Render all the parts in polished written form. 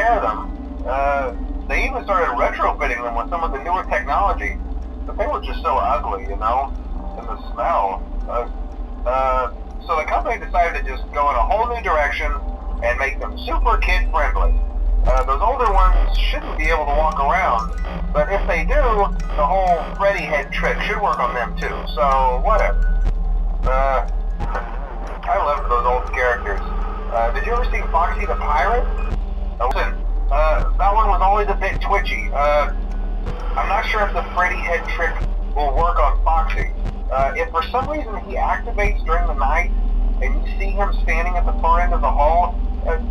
repair them. They even started retrofitting them with some of the newer technology, but they were just so ugly, you know, and the smell. So the company decided to just go in a whole new direction and make them super kid-friendly. Those older ones shouldn't be able to walk around, but if they do, the whole Freddy head trick should work on them too, so whatever. I loved those old characters. Did you ever see Foxy the Pirate? Listen, that one was always a bit twitchy. I'm not sure if the Freddy head trick will work on Foxy. If for some reason he activates during the night, and you see him standing at the far end of the hall,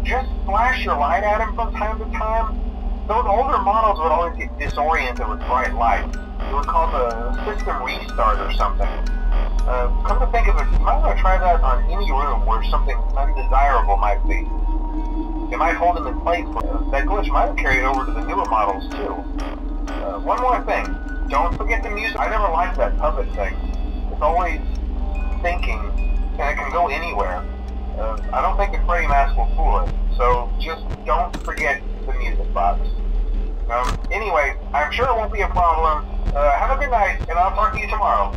just flash your light at him from time to time. Those older models would always get disoriented with bright lights. It would cause a system restart or something. Come to think of it, you might want to try that on any room where something undesirable might be. It might hold him in place. That glitch might have carried over to the newer models too. One more thing. Don't forget the music. I never liked that puppet thing. It's always thinking, and it can go anywhere. I don't think the Freddy mask will fool it, so just don't forget the music box. Anyway, I'm sure it won't be a problem. Have a good night, and I'll talk to you tomorrow.